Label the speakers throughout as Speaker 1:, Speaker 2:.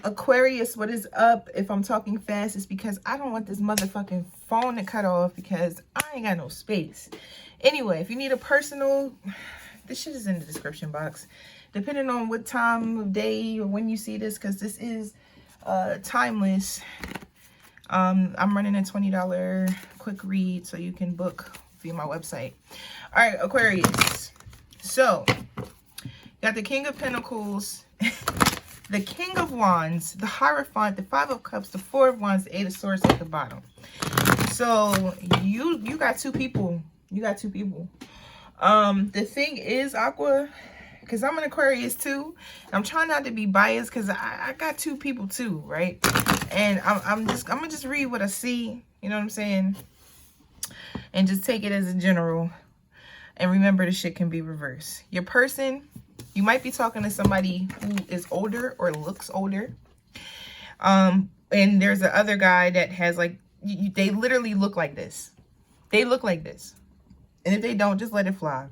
Speaker 1: Aquarius, what is up? If I'm talking fast, it's because I don't want this motherfucking phone to cut off because I ain't got no space. Anyway, if you need a personal, this shit is in the description box. Depending on what time of day or when you see this, because this is timeless. I'm running a $20 quick read, so you can book via my website. All right, Aquarius. So, got the King of Pentacles, the King of Wands, the Hierophant, the Five of Cups, the Four of Wands, the Eight of Swords at the bottom. So, you got two people. You got two people. The thing is, Aqua, because I'm an Aquarius too. I'm trying not to be biased because I got two people too, right? And I'm gonna just read what I see, you know what I'm saying? And just take it as a general. And remember, the shit can be reversed. Your person, you might be talking to somebody who is older or looks older. And there's the other guy that has like, they literally look like this. They look like this. And if they don't, just let it fly.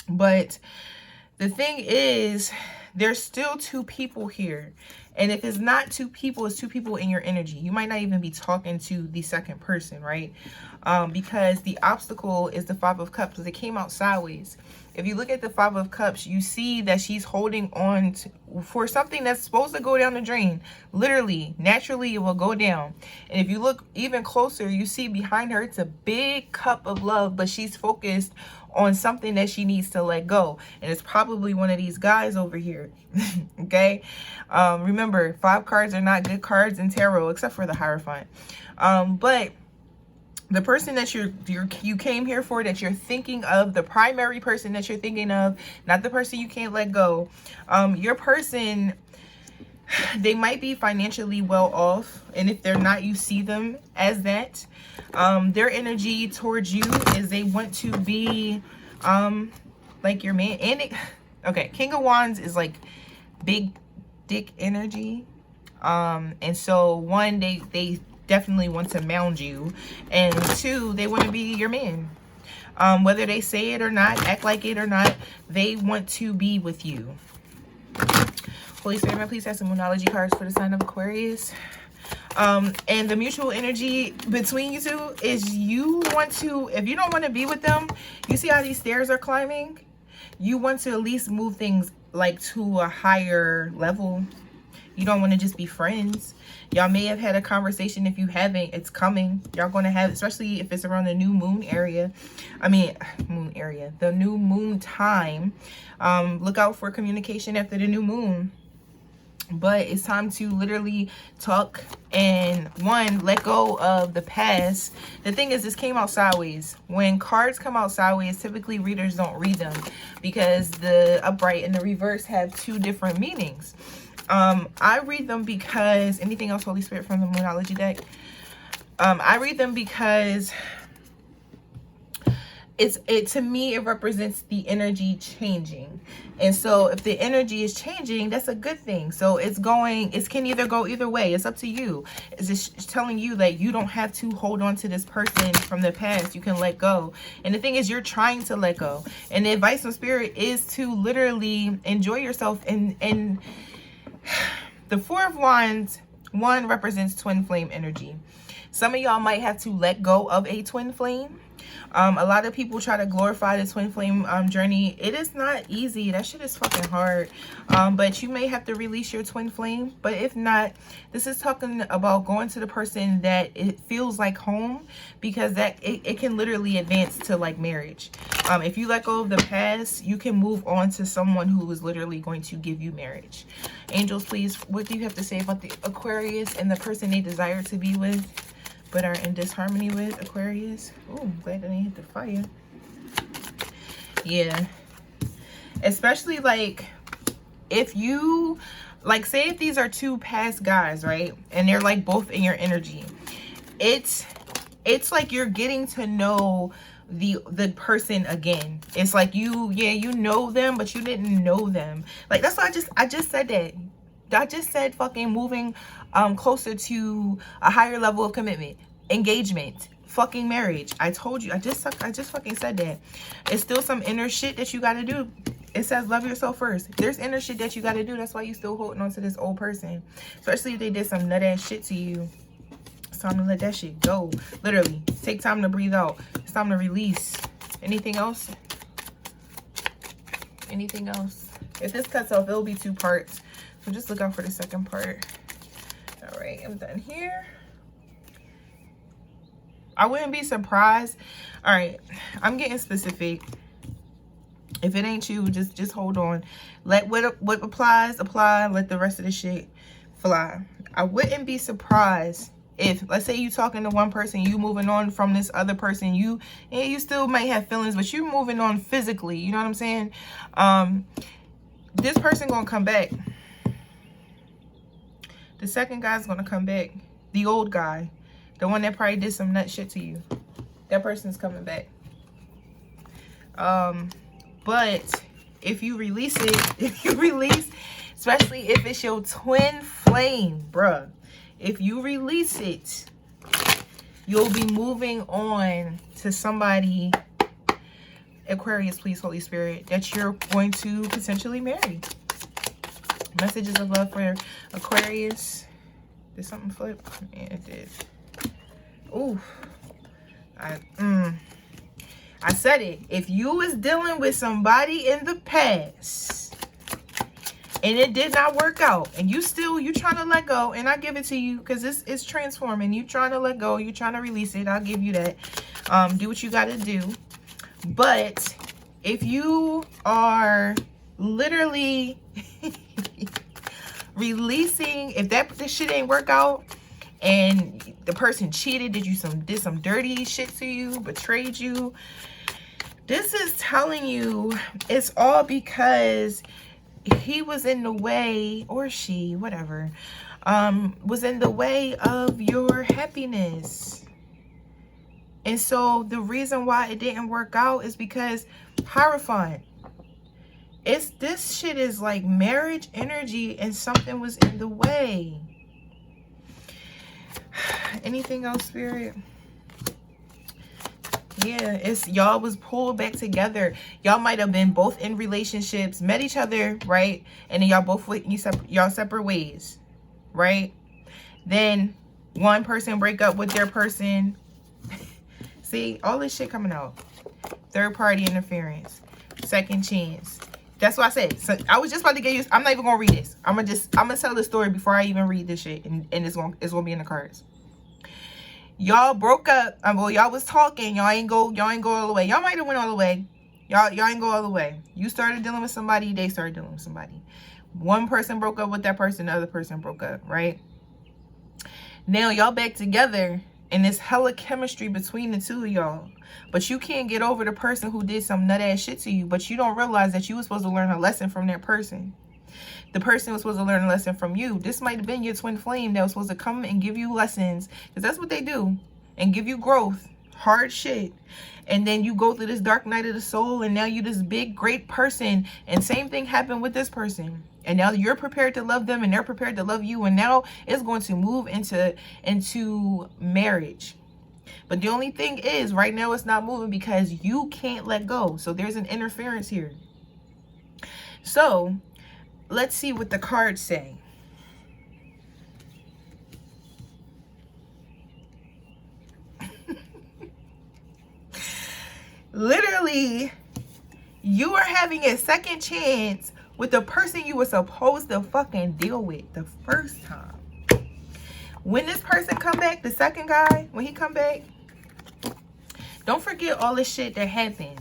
Speaker 1: But the thing is, there's still two people here. And if it's not two people, it's two people in your energy. You might not even be talking to the second person, right? Because the obstacle is the Five of Cups, because it came out sideways. If you look at the Five of Cups, you see that she's holding on for something that's supposed to go down the drain. Literally, naturally, it will go down. And if you look even closer, you see behind her, it's a big cup of love, but she's focused on something that she needs to let go. And it's probably one of these guys over here. Okay? Remember, 5 cards are not good cards in tarot, except for the Hierophant. But the person that you came here for, that you're thinking of, the primary person that you're thinking of, not the person you can't let go. Your person, they might be financially well off, and if they're not, you see them as that. Their energy towards you is they want to be like your man. And okay, King of Wands is like big dick energy. And so one, they definitely want to mound you, and 2, they want to be your man. Whether they say it or not, act like it or not, they want to be with you. Holy Spirit, please have some Moonology cards for the sign of Aquarius. And the mutual energy between you two is, you want to, if you don't want to be with them, you see how these stairs are climbing? You want to at least move things like to a higher level. You don't want to just be friends. Y'all may have had a conversation. If you haven't, it's coming. Y'all going to have, especially if it's around the new moon area. I mean, the new moon time. Look out for communication after the new moon. But it's time to literally talk and, one, let go of the past. The thing is, this came out sideways. When cards come out sideways, typically readers don't read them because the upright and the reverse have 2 different meanings. I read them because, anything else, Holy Spirit, from the Moonology deck? I read them because to me, it represents the energy changing. And so if the energy is changing, that's a good thing. So it can either go either way. It's up to you. It's just telling you that you don't have to hold on to this person from the past. You can let go. And the thing is, you're trying to let go. And the advice from Spirit is to literally enjoy yourself. And the Four of Wands, 1 represents twin flame energy. Some of y'all might have to let go of a twin flame. A lot of people try to glorify the twin flame journey. It is not easy. That shit is fucking hard. But you may have to release your twin flame. But if not, this is talking about going to the person that it feels like home, because that it can literally advance to like marriage. If you let go of the past, you can move on to someone who is literally going to give you marriage. Angels, please, what do you have to say about the Aquarius and the person they desire to be with but are in disharmony with, Aquarius? Oh, I'm glad that I hit the fire. Yeah. Especially like, if you, like, say if these are 2 past guys, right? And they're like both in your energy. It's like you're getting to know the person again. It's like you know them, but you didn't know them. Like, that's why I just said that. I just said fucking moving closer to a higher level of commitment, engagement, fucking marriage. I told you, I just fucking said that. It's still some inner shit that you got to do. It says love yourself first. There's inner shit that you got to do. That's why you still holding on to this old person. Especially if they did some nut ass shit to you. It's time to let that shit go. Literally. Take time to breathe out. It's time to release. Anything else? Anything else? If this cuts off, it'll be 2 parts. So just look out for the second part. All right, I'm done here. I wouldn't be surprised. All right, I'm getting specific. If it ain't you, just hold on. Let what applies, apply. Let the rest of the shit fly. I wouldn't be surprised if, let's say you talking to one person, you moving on from this other person, you still might have feelings, but you moving on physically. You know what I'm saying? This person gonna come back. The second guy's gonna come back. The old guy, the one that probably did some nut shit to you, that person's coming back. But if you release it, especially if it's your twin flame, bruh, if you release it, you'll be moving on to somebody, Aquarius, please, Holy Spirit, that you're going to potentially marry. Messages of love for Aquarius. Did something flip? Yeah, it did. Ooh. I said it. If you was dealing with somebody in the past and it did not work out, and you trying to let go, and I give it to you because it's transforming. You trying to let go, you trying to release it. I'll give you that. Do what you got to do. But if you are literally releasing, if this shit ain't work out and the person cheated, did some dirty shit to you, betrayed you, this is telling you it's all because he was in the way, or she, whatever, was in the way of your happiness. And so the reason why it didn't work out is because Hierophant, this shit is like marriage energy and something was in the way. Anything else, Spirit? Yeah, it's y'all was pulled back together. Y'all might have been both in relationships, met each other, right? And then y'all both y'all separate ways, right? Then one person break up with their person. See, all this shit coming out. Third party interference. Second chance. That's what I said. So I was just about to get you. I'm not even gonna read this. I'm gonna tell the story before I even read this shit, and it's gonna be in the cards. Y'all broke up. Well, y'all was talking. Y'all ain't go all the way. Y'all might have went all the way. Y'all ain't go all the way. You started dealing with somebody. They started dealing with somebody. One person broke up with that person. The other person broke up. Right. Now y'all back together. And there's hella chemistry between the two of y'all. But you can't get over the person who did some nut ass shit to you. But you don't realize that you were supposed to learn a lesson from that person. The person was supposed to learn a lesson from you. This might have been your twin flame that was supposed to come and give you lessons. Because that's what they do. And give you growth. Hard shit. And then you go through this dark night of the soul. And now you this big, great person. And same thing happened with this person. And now you're prepared to love them and they're prepared to love you. And now it's going to move into marriage. But the only thing is, right now it's not moving because you can't let go. So there's an interference here. So let's see what the cards say. Literally, you are having a second chance with the person you were supposed to fucking deal with the first time. When this person come back, the second guy, when he come back, don't forget all the shit that happened.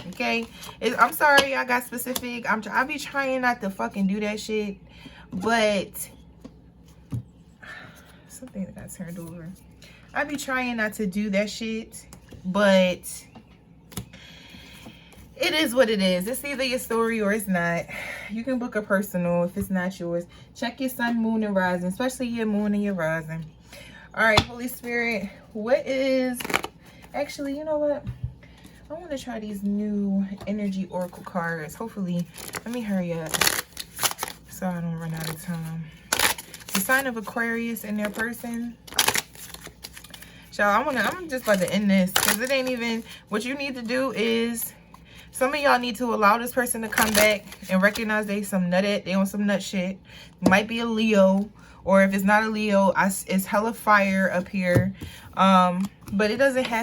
Speaker 1: Okay? I'm sorry I got specific. I be trying not to fucking do that shit. But something that got turned over. I be trying not to do that shit. But it is what it is. It's either your story or it's not. You can book a personal if it's not yours. Check your sun, moon, and rising, especially your moon and your rising. All right, Holy Spirit, what is... Actually, you know what? I want to try these new energy oracle cards. Hopefully, let me hurry up so I don't run out of time. The sign of Aquarius in their person. Y'all, I'm just about to end this because it ain't even... What you need to do is... Some of y'all need to allow this person to come back and recognize they on some nut shit. It might be a Leo, or if it's not a Leo, it's hella fire up here. But it doesn't have